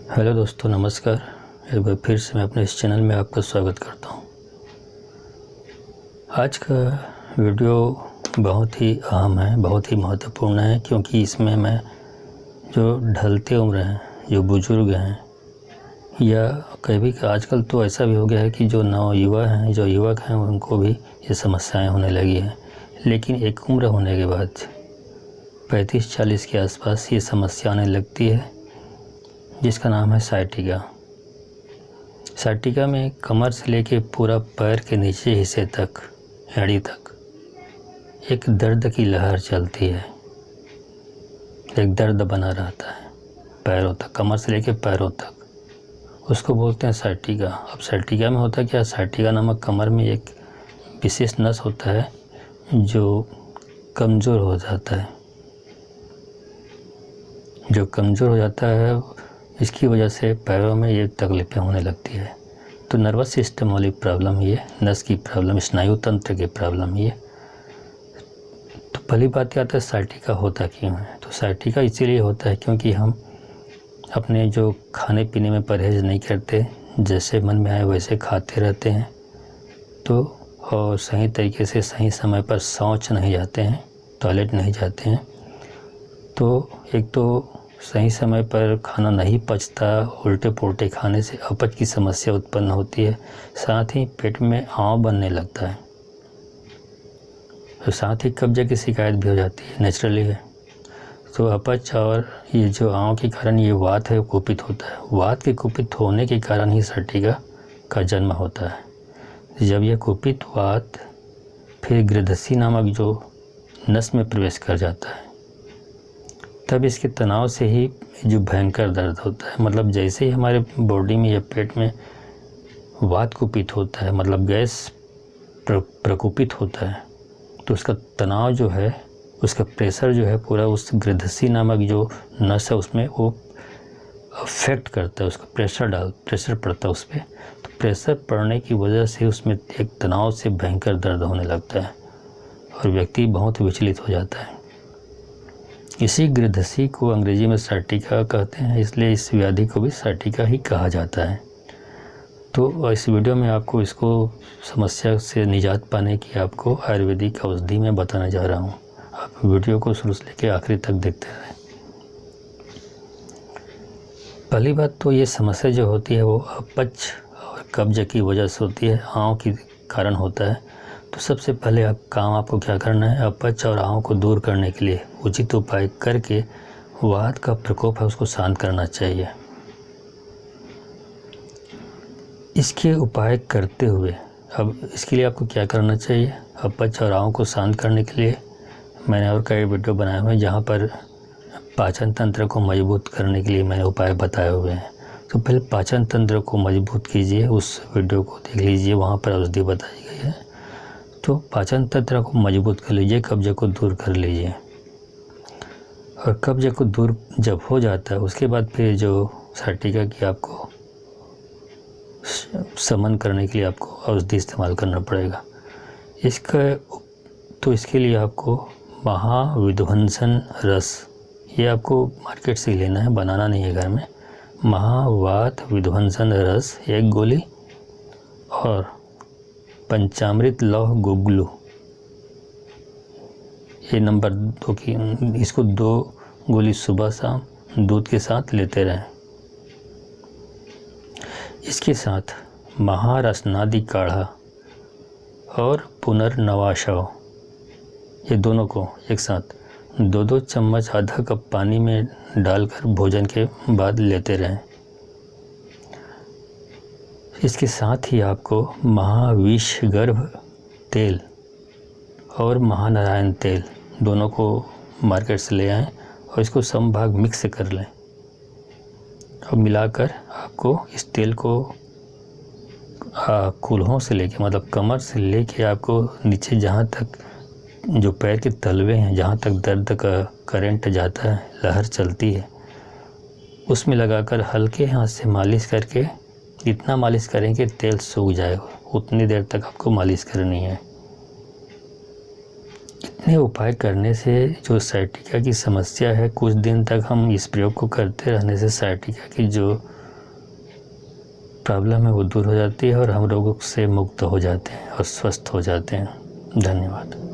Hello दोस्तों, नमस्कार। एक बार फिर से मैं अपने इस चैनल में आपका स्वागत करता हूं। आज का वीडियो बहुत ही अहम है, बहुत ही महत्वपूर्ण है, क्योंकि इसमें मैं जो ढलते उम्र हैं, जो बुज़ुर्ग हैं, या कभी आजकल तो ऐसा भी हो गया है कि जो नवयुवा हैं, जो युवक हैं, उनको भी ये समस्याएं होने लगी हैं। लेकिन एक उम्र होने के बाद 35-40 के आसपास ये समस्या आने लगती है, जिसका नाम है साइटिका। साइटिका में कमर से लेके पूरा पैर के नीचे हिस्से तक, एड़ी तक, एक दर्द की लहर चलती है। एक दर्द बना रहता है पैरों तक, कमर से लेके पैरों तक। उसको बोलते हैं साइटिका। अब साइटिका में होता क्या, साइटिका नामक कमर में एक विशेष नस होता है जो कमज़ोर हो जाता है। जो कमज़ोर हो जाता है, इसकी वजह से पैरों में ये तकलीफ़ें होने लगती है। तो नर्वस सिस्टम वाली प्रॉब्लम ये, नस की प्रॉब्लम, स्नायु तंत्र की प्रॉब्लम ये। तो पहली बात क्या आता है, साइटिका होता क्यों है? तो साइटिका इसीलिए होता है क्योंकि हम अपने जो खाने पीने में परहेज़ नहीं करते, जैसे मन में आए वैसे खाते रहते हैं, तो और सही तरीके से सही समय पर शौच नहीं जाते हैं, टॉयलेट नहीं जाते हैं। तो एक तो सही समय पर खाना नहीं पचता, उल्टे पुल्टे खाने से अपच की समस्या उत्पन्न होती है। साथ ही पेट में आंव बनने लगता है, और साथ ही कब्जे की शिकायत भी हो जाती है, नेचुरली है। तो अपच और ये जो आंव के कारण ये वात है, कुपित होता है। वात के कुपित होने के कारण ही साइटिका का जन्म होता है। जब यह कुपित वात फिर गृद्धसी नामक जो नस में प्रवेश कर जाता है, तब इसके तनाव से ही जो भयंकर दर्द होता है। मतलब जैसे ही हमारे बॉडी में या पेट में वात कुपित होता है, मतलब गैस प्रकुपित होता है, तो उसका तनाव जो है, उसका प्रेशर जो है पूरा उस गृद्धसी नामक जो नस है उसमें वो अफेक्ट करता है, उसका प्रेशर पड़ता है उस पर। तो प्रेशर पड़ने की वजह से उसमें एक तनाव से भयंकर दर्द होने लगता है और व्यक्ति बहुत विचलित हो जाता है। इसी गृद्धसी को अंग्रेजी में साइटिका कहते हैं, इसलिए इस व्याधि को भी साइटिका ही कहा जाता है। तो इस वीडियो में आपको इसको समस्या से निजात पाने की आपको आयुर्वेदिक औषधि में बताने जा रहा हूँ। आप वीडियो को शुरू से लेकर आखिरी तक देखते रहें। पहली बात तो ये समस्या जो होती है वो अपच और कब्ज की वजह से होती है, आंव के कारण होता है। तो सबसे पहले आपको क्या करना है, अपच और आंव को दूर करने के लिए उचित उपाय करके वात का प्रकोप है उसको शांत करना चाहिए। इसके उपाय करते हुए अब इसके लिए आपको क्या करना चाहिए, अपच और आंव को शांत करने के लिए मैंने और कई वीडियो बनाए हुए हैं जहाँ पर पाचन तंत्र को मजबूत करने के लिए मैंने उपाय बताए हुए हैं। तो पहले पाचन तंत्र को मजबूत कीजिए, उस वीडियो को देख लीजिए, वहाँ पर औषधि बताई गई है। तो पाचन तंत्र को मजबूत कर लीजिए, कब्ज को दूर कर लीजिए। और कब्ज को दूर जब हो जाता है उसके बाद फिर जो साइटिका की आपको शमन करने के लिए आपको औषधि इस्तेमाल करना पड़ेगा। इसके लिए आपको महाविध्वंसन रस, ये आपको मार्केट से ही लेना है, बनाना नहीं है घर में। महावात विध्वंसन रस 1 गोली और पंचामृत लौह गुग्गुलू, ये नंबर 2 की, इसको 2 गोली सुबह शाम दूध के साथ लेते रहें। इसके साथ महारसनादि काढ़ा और पुनर्नवाशव, ये दोनों को एक साथ 2-2 चम्मच आधा कप पानी में डालकर भोजन के बाद लेते रहें। इसके साथ ही आपको महाविषगर्भ तेल और महानारायण तेल दोनों को मार्केट से ले आएं और इसको समभाग मिक्स कर लें। और मिलाकर आपको इस तेल को कूल्हों से लेके, मतलब कमर से लेके आपको नीचे जहाँ तक जो पैर के तलवे हैं, जहाँ तक दर्द का करंट जाता है, लहर चलती है, उसमें लगाकर हल्के हाथ से मालिश करके, इतना मालिश करें कि तेल सूख जाए, उतनी देर तक आपको मालिश करनी है। इन्हें उपाय करने से जो साइटिका की समस्या है, कुछ दिन तक हम इस प्रयोग को करते रहने से साइटिका की जो प्रॉब्लम है वो दूर हो जाती है और हम रोगों से मुक्त हो जाते हैं और स्वस्थ हो जाते हैं। धन्यवाद।